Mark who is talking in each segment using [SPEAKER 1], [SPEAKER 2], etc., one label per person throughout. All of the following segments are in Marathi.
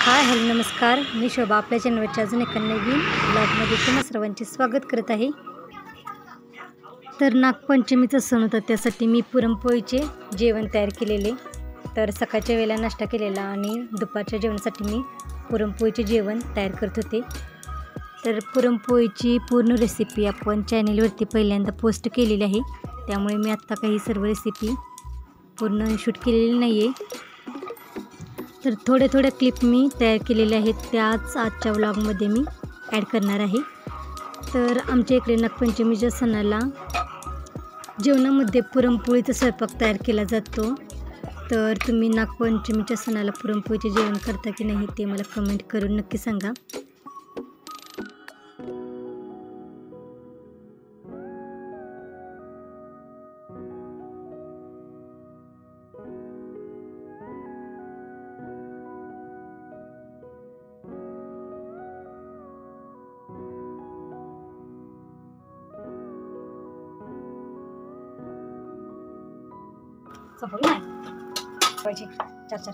[SPEAKER 1] हाय हॅलो नमस्कार, मी शोभा आपल्या चॅनलवरच्या अजून एका नवीन ब्लॉगमध्ये तुम्हा सर्वांचे स्वागत करत आहे। तर नागपंचमीचा सण होता, त्यासाठी मी पुरणपोळीचे जेवण तयार केलेले। तर सकाळच्या वेळेला नाश्ता केलेला आणि दुपारच्या जेवणासाठी मी पुरणपोळीचे जेवण तयार करत होते। तर पुरणपोळीची पूर्ण रेसिपी आपण चॅनलवरती पहिल्यांदा पोस्ट केलेली आहे, त्यामुळे मी आत्ता काही सर्व रेसिपी पूर्ण शूट केलेली नाही आहे। तर थोड्या क्लिप मी तयार केलेल्या आहेत, त्याच आजच्या व्लॉगमध्ये मी ॲड करणार आहे। तर आमच्या इकडे नागपंचमीच्या सणाला जेवणामध्ये पुरणपोळीचा स्वयंपाक तयार केला जातो। तर तुम्ही नागपंचमीच्या सणाला पुरणपोळीचे जेवण करता की नाही ते मला कमेंट करून नक्की सांगा। संपवली नाही पाहिजे चार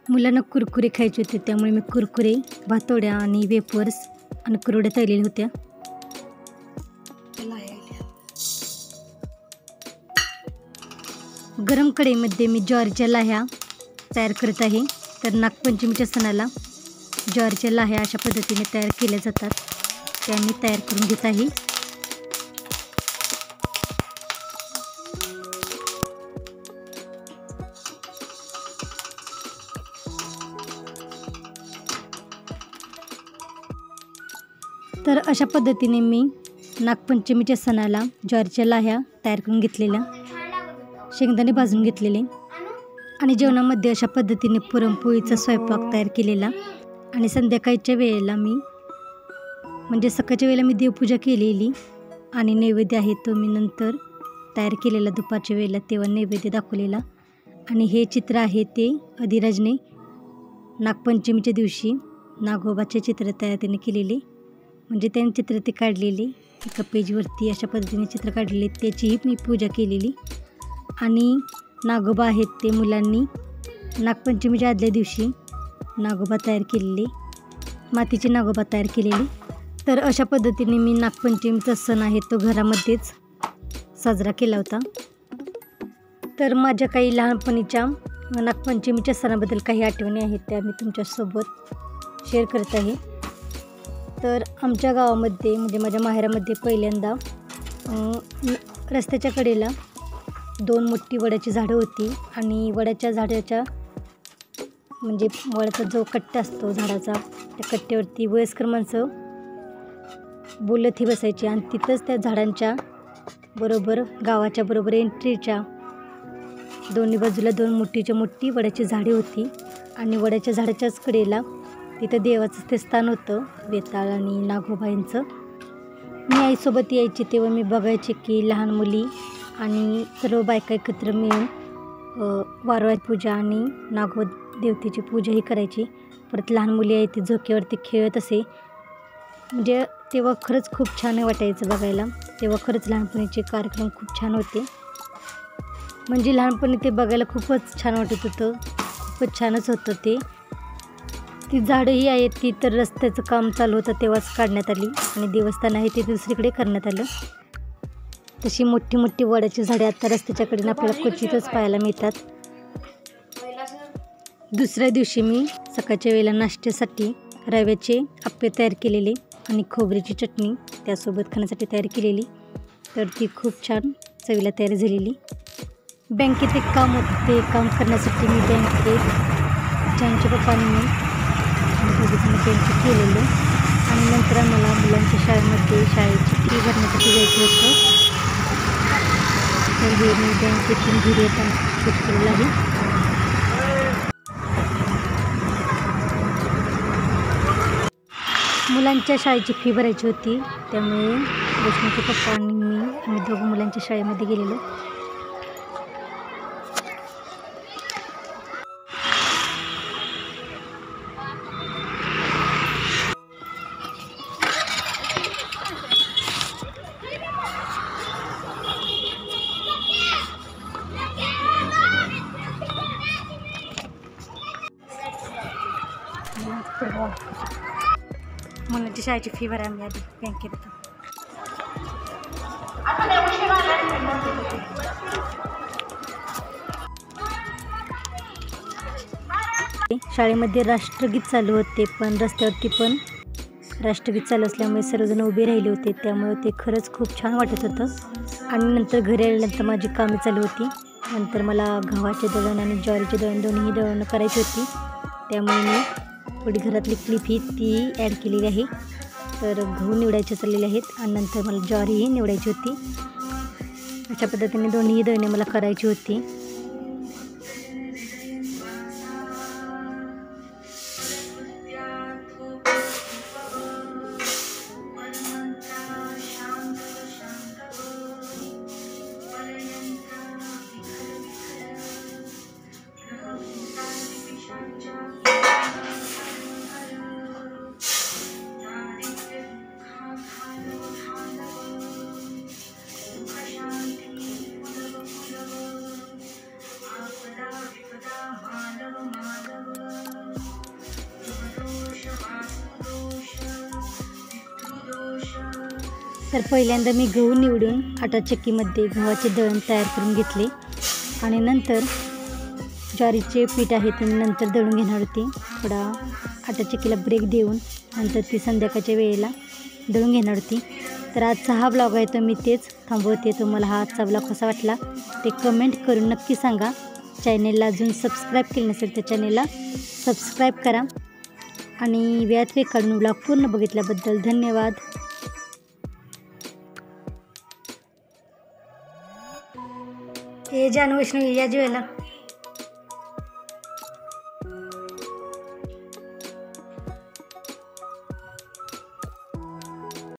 [SPEAKER 1] मुलांना कुरकुरे खायचे होते, त्यामुळे मी कुरकुरे, भातोड्या आणि वेफर्स आणि कुरवड्या तळलेल्या होत्या। गरम कढईमध्ये मी ज्वारीच्या लाह्या तयार करत आहे। तर नागपंचमीच्या सणाला ज्वारीच्या लाह्या अशा पद्धतीने तयार केल्या जातात, त्या मी तयार करून घेत आहे। तर अशा पद्धतीने मी नागपंचमीच्या सणाला ज्वारीच्या लाह्या तयार करून घेतलेल्या, शेंगदाणे भाजून घेतलेले आणि जेवणामध्ये अशा पद्धतीने पुरणपोळीचा स्वयंपाक तयार केलेला। आणि संध्याकाळच्या वेळेला मी म्हणजे सकाळच्या वेळेला मी देवपूजा केलेली आणि नैवेद्य आहे तो मी नंतर तयार केलेला दुपारच्या वेळेला, तेव्हा नैवेद्य दाखवलेला। आणि हे चित्र आहे ते अधिराजने नागपंचमीच्या दिवशी नागोबाचे चित्र त्याने केलेले, म्हणजे त्यांनी चित्र ते काढलेले एका पेजवरती अशा पद्धतीने चित्र काढलेले, त्याचीही मी पूजा केलेली। आणि नागोबा आहेत ते मुलांनी नागपंचमीच्या आदल्या दिवशी नागोबा तयार केलेले, मातीचे नागोबा तयार केलेले। तर अशा पद्धतीने मी नागपंचमीचा सण आहे तो घरामध्येच साजरा केला होता। तर माझ्या काही लहानपणीच्या नागपंचमीच्या सणाबद्दल काही आठवणी आहेत, त्या मी तुमच्यासोबत शेअर करत आहे। तर आमच्या गावामध्ये म्हणजे माझ्या माहेरामध्ये पहिल्यांदा रस्त्याच्या कडेला 2 मोठी वडाची झाडं होती आणि वडाच्या झाडाच्या म्हणजे वडाचा जो कट्टा असतो झाडाचा, त्या कट्ट्यावरती वयस्कर माणसं बोलत ही बसायची आणि तिथंच त्या झाडांच्या बरोबर गावाच्या बरोबर एंट्रीच्या दोन्ही बाजूला 2 मोठी वडाची झाडे होती आणि वडाच्या झाडाच्याच कडेला तिथं देवाचं ते स्थान होतं, वेताळ आणि नागोबा यांचं। मी आईसोबत यायची तेव्हा मी बघायचे की लहान मुली आणि सर्व बायका एकत्र मिळून वारुळाची पूजा आणि नागोबा देवतेची पूजाही करायची। परत लहान मुली आहे ती झोक्यावरती खेळत असे, म्हणजे तेव्हा खरंच खूप छान वाटायचं बघायला। तेव्हा खरंच लहानपणीचे कार्यक्रम खूप छान होते, म्हणजे लहानपणी ते बघायला खूपच छान वाटत होतं, खूपच छानच होतं ते। ती झाडंही आहेत ती तर रस्त्याचं काम चालू होतं तेव्हाच काढण्यात आली आणि देवस्थान आहे ते दुसरीकडे करण्यात आलं। तशी मोठी वडाची झाडे आता रस्त्याच्या कडेने आपल्याला क्वचितच पाहायला मिळतात। दुसऱ्या दिवशी मी सकाळच्या वेळेला नाश्त्यासाठी रव्याचे आप्पे तयार केलेले आणि खोबऱ्याची चटणी त्यासोबत खाण्यासाठी तयार केलेली, तर ती खूप छान चवीला तयार झालेली। बँकेत एक काम होतं, ते काम करण्यासाठी मी बँकेत छानच्या पप्पांनी त्यांचे केलेलं आणि नंतर आम्हाला मुलांच्या शाळेची फी भरण्यासाठी जायचं होतं। तर हे मी बँकेतून घरी येताना शूट केलेलं आहे। मुलांच्या शाळेची फी भरायची होती, त्यामुळे वैष्णवचे पप्पा आणि आम्ही दोघं मुलांच्या शाळेमध्ये गेलेलो. मुलांच्या शाळेची फी भरायला मी आधी बँकेत होतो. शाळेमध्ये राष्ट्रगीत चालू होते, पण रस्त्यावरती पण राष्ट्रगीत चालू असल्यामुळे सर्वजण उभे राहिले होते, त्यामुळे ते खरंच खूप छान वाटत होतं. आणि नंतर घरी आल्यानंतर माझी कामे चालू होती. नंतर मला गव्हाचे दळण आणि ज्वारीचे दळण दोन्ही दळण करायची होती, त्यामुळे मी थोडी घरातली क्लिप ही ती ॲड केलेली आहे. तर गहू निवडायचे चाललेले आहेत आणि नंतर मला ज्वारीही निवडायची होती. अशा पद्धतीने दोन्ही दळणे मला करायची होती. तर पहिल्यांदा मी गहू निवडून आटा चक्कीमध्ये गव्हाचे दळण तयार करून घेतले आणि नंतर ज्वारीचे पीठ आहे ते नंतर दळून घेणार होते. थोडा आटा चक्कीला ब्रेक देऊन नंतर ती संध्याकाळच्या वेळेला दळून घेणार होती. तर आजचा हा ब्लॉग आहे तो मी तेच थांबवते. तुम्हाला हा आजचा ब्लॉग कसा वाटला ते कमेंट करून नक्की सांगा. चॅनेलला अजून सबस्क्राईब केलं नसेल तर चॅनेलला सबस्क्राईब करा आणि वेळात वेळ काढून ब्लॉग पूर्ण बघितल्याबद्दल धन्यवाद. हे जानू वैष्णवी या जेवायला.